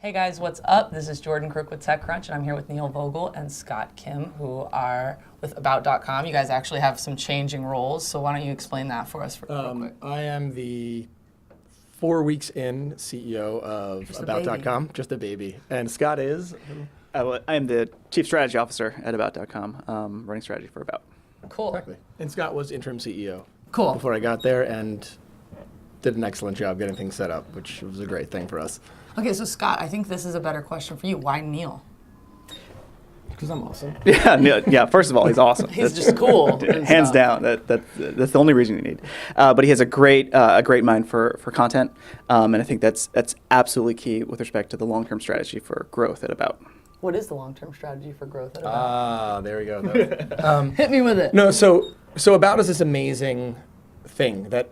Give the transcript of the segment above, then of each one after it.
Hey guys, what's up? This is Jordan Crook with TechCrunch, and I'm here with Neil Vogel and Scott Kim, who are with About.com. You guys actually have some changing roles, so why don't you explain that for us real quick? I am the 4 weeks in CEO of About.com, just a baby. And Scott is? I am the Chief Strategy Officer at About.com, running strategy for About. Cool. Exactly. And Scott was interim CEO Cool. before I got there and did an excellent job getting things set up, which was a great thing for us. Okay, so Scott, I think this is a better question for you. Why Neil? Because I'm awesome. Yeah. First of all, he's awesome. He's just cool. and Hands stuff. down. That's the only reason you need. But he has a great mind for content, and I think that's absolutely key with respect to the long-term strategy for growth at About. What is the long-term strategy for growth at About? There we go. Hit me with it. No, so About is this amazing thing that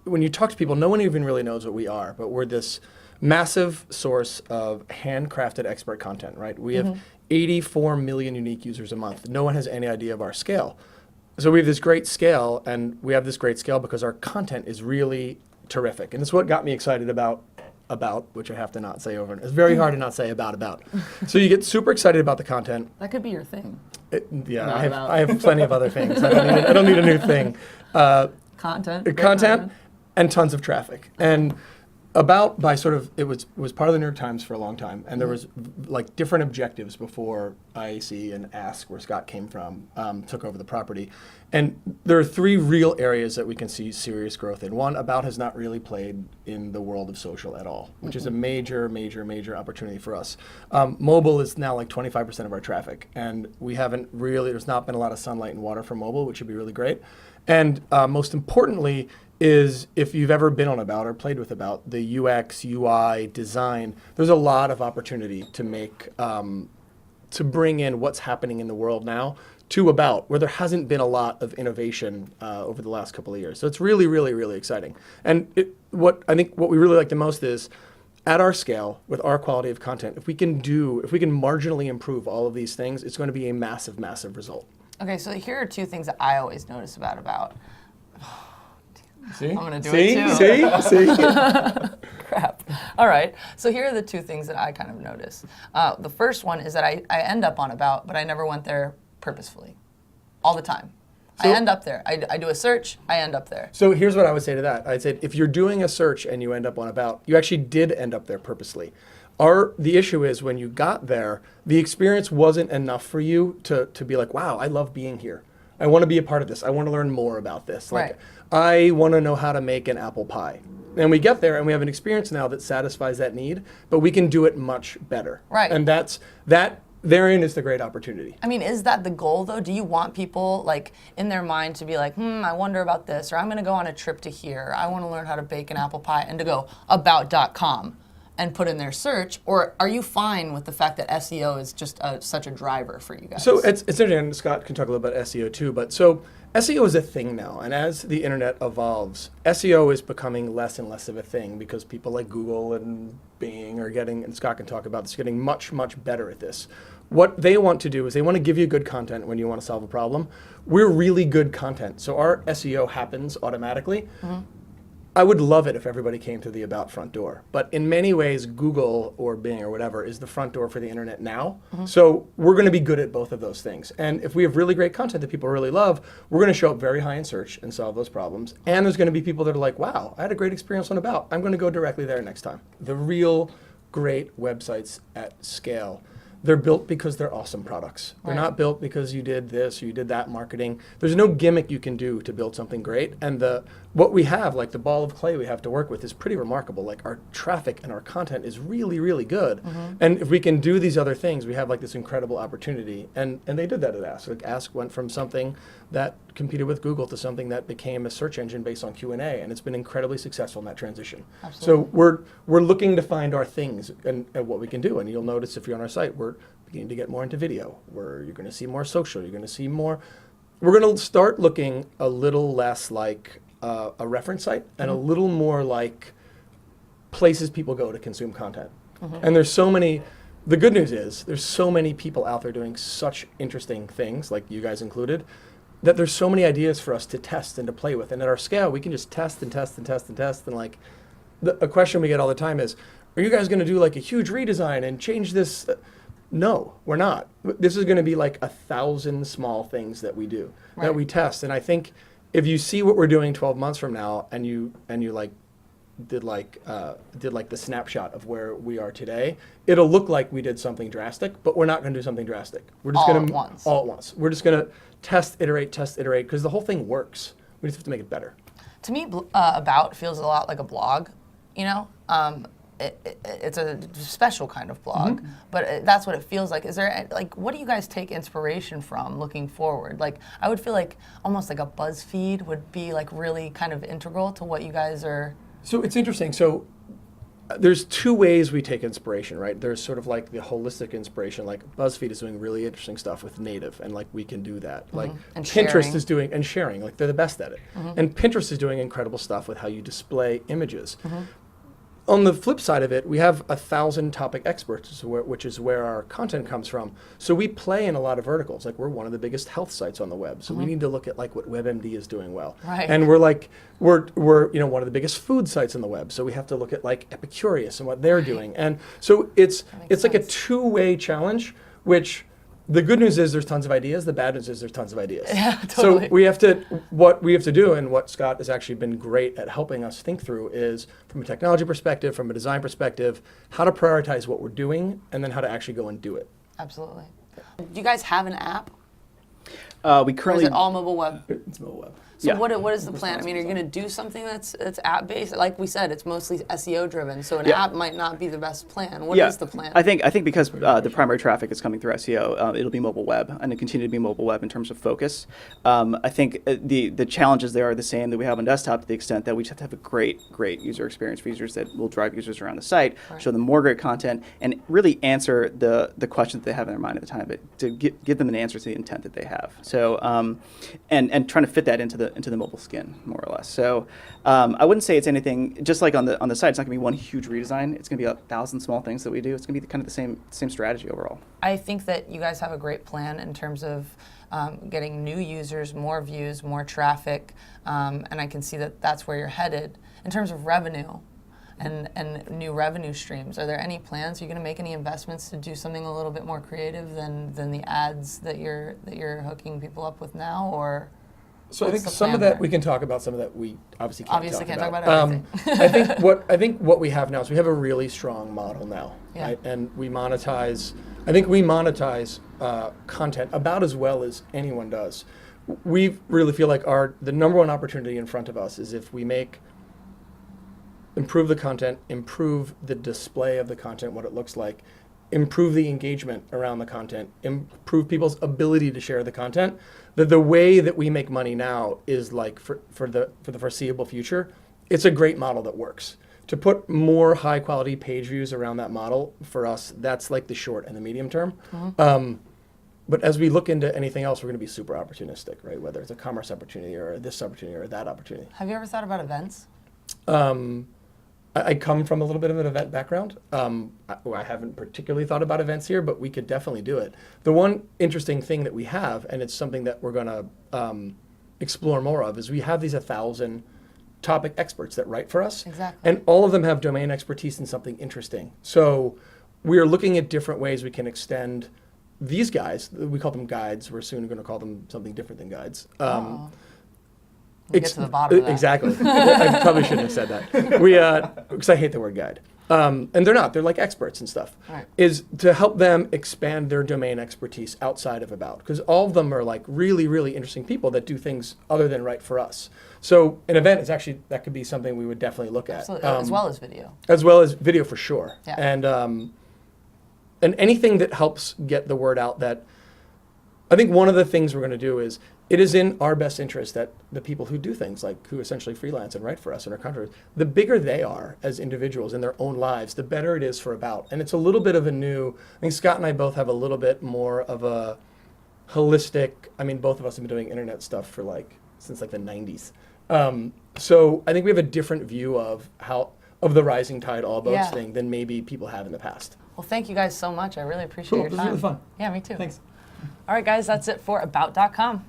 when you talk to people, no one even really knows what we are, but we're this massive source of handcrafted expert content, right? We have 84 million unique users a month. No one has any idea of our scale. So we have this great scale, and we have this great scale because our content is really terrific. And it's what got me excited about, which I have to not say over. It's very hard to not say about. So you get super excited about the content. That could be your thing. I have plenty of other things. I don't need a new thing. Content. And tons of traffic. And About it was part of the New York Times for a long time, and there was like different objectives before IAC and Ask, where Scott came from, took over the property. And there are three real areas that we can see serious growth in. One, About has not really played in the world of social at all, which is a major opportunity for us. Mobile is now like 25% of our traffic, and there's not been a lot of sunlight and water for mobile, which would be really great. And most importantly, is if you've ever been on About or played with About, the UX, UI, design, there's a lot of opportunity to make, to bring in what's happening in the world now to About, where there hasn't been a lot of innovation over the last couple of years. So it's really exciting. And what we really like the most is, at our scale, with our quality of content, if we can marginally improve all of these things, it's going to be a massive result. Okay, so here are two things that I always notice about. See? I'm going to do it too. See? Crap. All right. So here are the two things that I kind of notice. The first one is that I end up on About, but I never went there purposefully. All the time. I end up there. I do a search, I end up there. So here's what I would say to that. I'd say if you're doing a search and you end up on About, you actually did end up there purposely. The issue is when you got there, the experience wasn't enough for you to be like, wow, I love being here. I want to be a part of this. I want to learn more about this. Right. I want to know how to make an apple pie. And we get there and we have an experience now that satisfies that need, but we can do it much better. Right. And therein is the great opportunity. I mean, is that the goal though? Do you want people like in their mind to be like, I wonder about this, or I'm going to go on a trip to here. I want to learn how to bake an apple pie, and to go About.com and put in their search? Or are you fine with the fact that SEO is just such a driver for you guys? So it's interesting, and Scott can talk a little about SEO too, but so SEO is a thing now, and as the internet evolves, SEO is becoming less and less of a thing because people like Google and Bing are getting, and Scott can talk about this, getting much better at this. What they want to do is they want to give you good content when you want to solve a problem. We're really good content, so our SEO happens automatically. I would love it if everybody came to the About front door. But in many ways, Google or Bing or whatever is the front door for the internet now. So we're going to be good at both of those things. And if we have really great content that people really love, we're going to show up very high in search and solve those problems. And there's going to be people that are like, wow, I had a great experience on About. I'm going to go directly there next time. The real great websites at scale, they're built because they're awesome products. They're not built because you did this or you did that marketing. There's no gimmick you can do to build something great. And what we have, like the ball of clay we have to work with, is pretty remarkable. Like our traffic and our content is really good. And if we can do these other things, we have like this incredible opportunity. And they did that at Ask. Like Ask went from something that competed with Google to something that became a search engine based on Q&A. And it's been incredibly successful in that transition. Absolutely. So we're looking to find our things and what we can do. And you'll notice if you're on our site, we're beginning to get more into video, where you're going to see more social, you're going to see more. We're going to start looking a little less like a reference site and a little more like places people go to consume content. And there's so many, the good news is there's so many people out there doing such interesting things, like you guys included, that there's so many ideas for us to test and to play with. And at our scale, we can just test and like, a question we get all the time is, are you guys going to do like a huge redesign and change this? No, we're not. This is going to be like 1,000 small things that we do, that we test. And I think if you see what we're doing 12 months from now, and you like did like the snapshot of where we are today, it'll look like we did something drastic, but we're not going to do something drastic. We're just going to all at once. We're just going to test, iterate, because the whole thing works. We just have to make it better. To me, About feels a lot like a blog, you know? It's a special kind of blog, but that's what it feels like. Is there, like, what do you guys take inspiration from looking forward? Like, I would feel like almost like a BuzzFeed would be like really kind of integral to what you guys are. So it's interesting. So there's two ways we take inspiration, right? There's sort of like the holistic inspiration, like BuzzFeed is doing really interesting stuff with native, and like we can do that. Like And Pinterest sharing. is doing, and sharing, like they're the best at it. And Pinterest is doing incredible stuff with how you display images. On the flip side of it, we have 1,000 topic experts, which is where our content comes from. So we play in a lot of verticals. Like we're one of the biggest health sites on the web. So we need to look at like what WebMD is doing well. Right. And we're one of the biggest food sites on the web. So we have to look at like Epicurious and what they're doing. And so it's like a two-way challenge, which the good news is there's tons of ideas. The bad news is there's tons of ideas. Yeah, totally. So what we have to do, and what Scott has actually been great at helping us think through, is from a technology perspective, from a design perspective, how to prioritize what we're doing, and then how to actually go and do it. Absolutely. Do you guys have an app? We Or is currently it all mobile web? It's mobile web. So Yeah. what is the plan? I mean, are you going to do something that's app-based? Like we said, it's mostly SEO-driven, so an Yeah. app might not be the best plan. What is the plan? I think because the primary traffic is coming through SEO, it'll be mobile web, and it continue to be mobile web in terms of focus. I think the challenges there are the same that we have on desktop, to the extent that we just have to have a great user experience for users that will drive users around the site, show them more great content, and really answer the questions that they have in their mind at the time of it, to give them an answer to the intent that they have. So and trying to fit that into the mobile skin, more or less. So I wouldn't say it's anything, just like on the site, it's not going to be one huge redesign. It's going to be 1,000 small things that we do. It's going to be kind of the same strategy overall. I think that you guys have a great plan in terms of getting new users, more views, more traffic, and I can see that that's where you're headed. In terms of revenue and new revenue streams, are there any plans? Are you going to make any investments to do something a little bit more creative than the ads that you're hooking people up with now, or? So I What's think the some of plan that there? we can talk about. Some of that we obviously can't talk about. everything. I think what we have now is we have a really strong model now, Yeah. right? And we monetize. I think we monetize content about as well as anyone does. We really feel like the number one opportunity in front of us is if we improve the content, improve the display of the content, what it looks like, improve the engagement around the content, improve people's ability to share the content. The way that we make money now is like for the foreseeable future, it's a great model that works. To put more high quality page views around that model, for us, that's like the short and the medium term. But as we look into anything else, we're going to be super opportunistic, right? Whether it's a commerce opportunity or this opportunity or that opportunity. Have you ever thought about events? I come from a little bit of an event background. I haven't particularly thought about events here, but we could definitely do it. The one interesting thing that we have, and it's something that we're going to explore more of, is we have these 1,000 topic experts that write for us. Exactly. And all of them have domain expertise in something interesting. So we are looking at different ways we can extend these guys. We call them guides. We're soon going to call them something different than guides. We'll get to the bottom of that. Exactly. I probably shouldn't have said that. Because I hate the word guide. And they're not. They're like experts and stuff. Right. Is to help them expand their domain expertise outside of About. Because all of them are like really, really interesting people that do things other than write for us. So an event is actually, that could be something we would definitely look at. Absolutely. As well as video. As well as video for sure. Yeah. And anything that helps get the word out that, I think one of the things we're going to do is, it is in our best interest that the people who do things, like who essentially freelance and write for us in our country, the bigger they are as individuals in their own lives, the better it is for About. And it's a little bit of a new, I think Scott and I both have a little bit more of a holistic, I mean, both of us have been doing internet stuff for since the 90s. So I think we have a different view of the rising tide all boats thing than maybe people have in the past. Well, thank you guys so much. I really appreciate your This time. was really fun. Yeah, me too. Thanks. All right, guys, that's it for About.com.